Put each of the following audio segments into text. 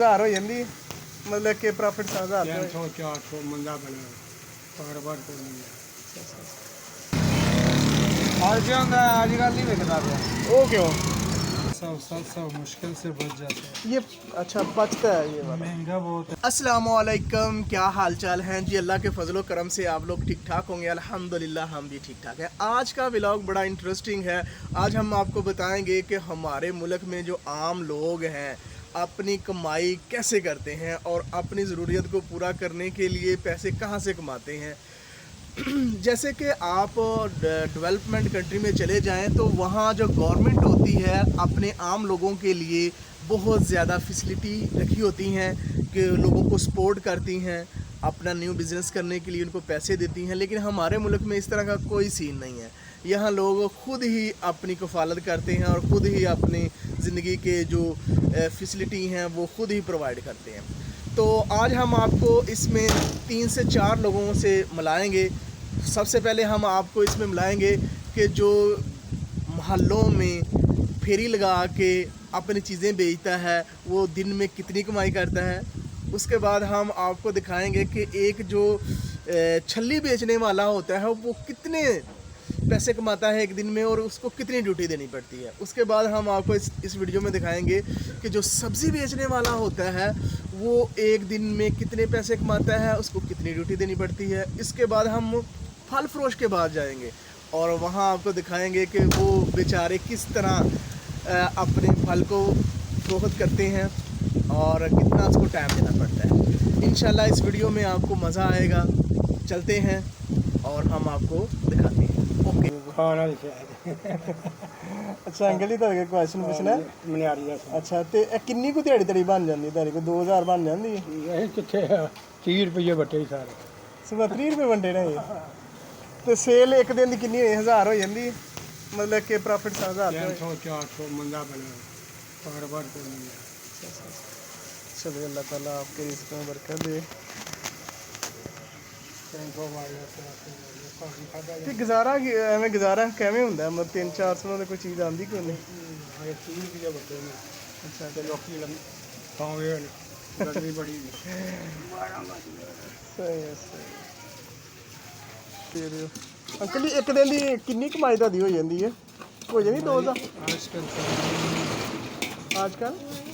हो जाती मतलब कि प्रॉफिट 400 मंदा बना कारोबार आजकल नहीं बिकता वो क्यों 700 मुश्किल से बच जाता है। ये अच्छा बचता है ये वाला। महंगा बहुत है। अस्सलामुअलैकुम, क्या हाल चाल हैं जी। अल्लाह के फजलो करम से आप लोग ठीक ठाक होंगे। अल्हम्दुलिल्लाह हम भी ठीक ठाक हैं। आज का व्लॉग बड़ा इंटरेस्टिंग है। आज हम आपको बताएंगे कि हमारे मुल्क में जो आम लोग हैं अपनी कमाई कैसे करते हैं और अपनी ज़रूरियत को पूरा करने के लिए पैसे कहाँ से कमाते हैं। जैसे कि आप डेवलपमेंट कंट्री में चले जाएं तो वहाँ जो गवर्नमेंट होती है अपने आम लोगों के लिए बहुत ज़्यादा फैसिलिटी रखी होती हैं कि लोगों को सपोर्ट करती हैं, अपना न्यू बिज़नेस करने के लिए उनको पैसे देती हैं। लेकिन हमारे मुल्क में इस तरह का कोई सीन नहीं है। यहाँ लोग खुद ही अपनी कफ़ालत करते हैं और ख़ुद ही अपनी ज़िंदगी के जो फैसिलिटी हैं वो खुद ही प्रोवाइड करते हैं। तो आज हम आपको इसमें 3 से 4 लोगों से मिलाएंगे। सबसे पहले हम आपको इसमें मिलाएंगे कि जो मोहल्लों में फेरी लगा के अपनी चीज़ें बेचता है वो दिन में कितनी कमाई करता है। उसके बाद हम आपको दिखाएंगे कि एक जो छल्ली बेचने वाला होता है वो कितने पैसे कमाता है एक दिन में और उसको कितनी ड्यूटी देनी पड़ती है। उसके बाद हम आपको इस वीडियो में दिखाएंगे कि जो सब्ज़ी बेचने वाला होता है वो एक दिन में कितने पैसे कमाता है, उसको कितनी ड्यूटी देनी पड़ती है। इसके बाद हम फल फरोश के बाद जाएंगे और वहाँ आपको दिखाएंगे कि वो बेचारे किस तरह अपने फल को फरोख्त करते हैं और कितना उसको टाइम देना पड़ता है। इंशाल्लाह इस वीडियो में आपको मज़ा आएगा। चलते हैं और हम आपको दिखाते हैं। ओके अच्छा अंकल जी ਤੁਹਾਡੇ क्वेश्चन पूछना मनियारी अच्छा तो किन्नी को दिहाड़ी तड़ी बन जाती ਤੁਹਾਡੇ को 2000 बन जाती है? ਇਹ ਕਿੱਥੇ 30 ਰੁਪਏ ਵੱਟੇ ਸਾਰੇ सिर्फ 30 रुपये वंडे ने तो सेल एक दिन की किन्नी 1000 हो जाती है मतलब कि प्रॉफिट 1000 400 मंदा बना कारोबार चलो अल्लाह ताला आपके रिज़्क़ में बरकत दे। ਤੇ ਗੁਜ਼ਾਰਾ ਐਵੇਂ ਗੁਜ਼ਾਰਾ ਕਿਵੇਂ ਹੁੰਦਾ ਮਤਲਬ 300-400 ਦੀ ਕੋਈ ਚੀਜ਼ ਆਉਂਦੀ ਕੋਈ ਨਹੀਂ? 30 ਰੁਪਏ ਵੱਟੇ ਨੇ। ਅੱਛਾ ਤੇ ਲੋਕੀ ਖਾਉਂਦੇ ਨੇ ਗਰਮੀ ਬੜੀ ਸਹੀ ਹੈ ਸਹੀ। ਫਿਰ ਅੰਕਲ ਜੀ ਇੱਕ ਦਿਨ ਦੀ ਕਿੰਨੀ ਕਮਾਈ ਤੁਹਾਡੀ ਹੋ ਜਾਂਦੀ ਹੈ? ਹੋ ਜਾਂਦੀ 2000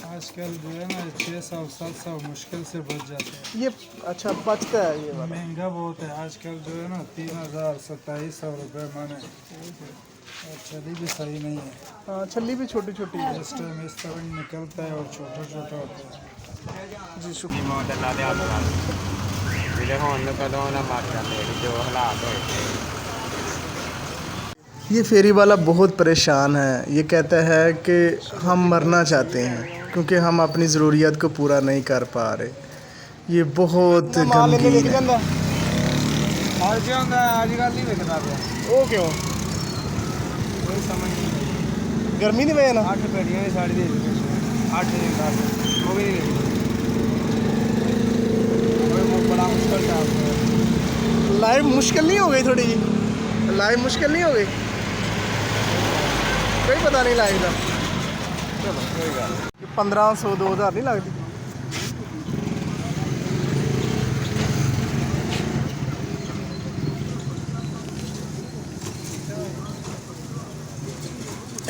आजकल जो है ना 600-700 मुश्किल से बच जाते हैं। ये अच्छा बचता है ये वाला। महंगा बहुत है आजकल जो है ना 3000-2700 रुपये माने और छली भी सही नहीं है। हाँ छल्ली भी छोटी छोटी है। इस टाइम इस तरह निकलता है और छोटा छोटा होता है। जी ये फेरी वाला बहुत परेशान है। ये कहता है कि हम मरना चाहते हैं क्योंकि हम अपनी ज़रूरियत को पूरा नहीं कर पा रहे। ये बहुत गमगीन है। आजकल नहीं बिकता वो क्यों कोई समझ नहीं। गर्मी नहीं वजह ना 8 पेटियां 8 दिन 10 वो भी नहीं बड़ा मुश्किल था। लाइफ मुश्किल नहीं हो गई थोड़ी जी? लाइफ मुश्किल नहीं हो गई? कोई पता नहीं लाइफ का। चलो कोई गल 1500 2000 नहीं लगती?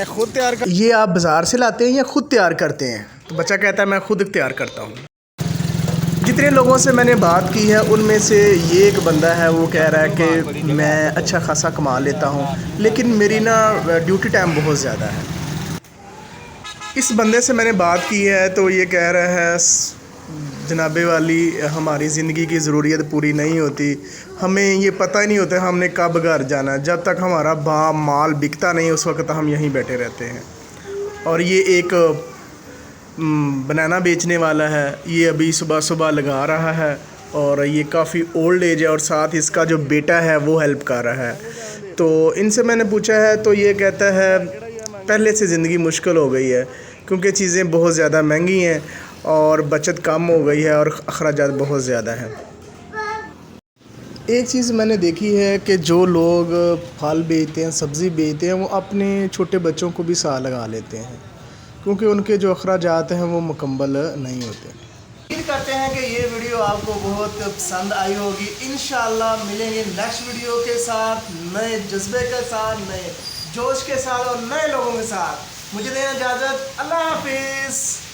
खुद तैयार कर ये आप बाज़ार से लाते हैं या खुद तैयार करते हैं? तो बच्चा कहता है मैं खुद तैयार करता हूँ। जितने लोगों से मैंने बात की है उनमें से ये एक बंदा है वो कह रहा है कि मैं अच्छा खासा कमा लेता हूँ लेकिन मेरी ना ड्यूटी टाइम बहुत ज़्यादा है। इस बंदे से मैंने बात की है तो ये कह रहा है जनाबे वाली हमारी ज़िंदगी की ज़रूरियत पूरी नहीं होती, हमें ये पता ही नहीं होता हमने कब घर जाना है। जब तक हमारा माल बिकता नहीं उस वक्त हम यहीं बैठे रहते हैं। और ये एक बनाना बेचने वाला है, ये अभी सुबह सुबह लगा रहा है और ये काफ़ी ओल्ड एज है और साथ इसका जो बेटा है वो हेल्प कर रहा है। तो इनसे मैंने पूछा है तो ये कहता है पहले से ज़िंदगी मुश्किल हो गई है क्योंकि चीज़ें बहुत ज़्यादा महंगी हैं और बचत कम हो गई है और अखराजात बहुत ज़्यादा हैं। एक चीज़ मैंने देखी है कि जो लोग फल बेचते हैं सब्ज़ी बेचते हैं वो अपने छोटे बच्चों को भी साथ लगा लेते हैं क्योंकि उनके जो अखराजात हैं वो मुकम्मल नहीं होते। उम्मीद करते हैं कि ये वीडियो आपको बहुत पसंद आई होगी। इंशाल्लाह मिलेंगे नेक्स्ट वीडियो के साथ, नए जज्बे के साथ, नए जोश के साथ और नए लोगों के साथ। मुझे दें इजाज़त। अल्लाह हाफिज़।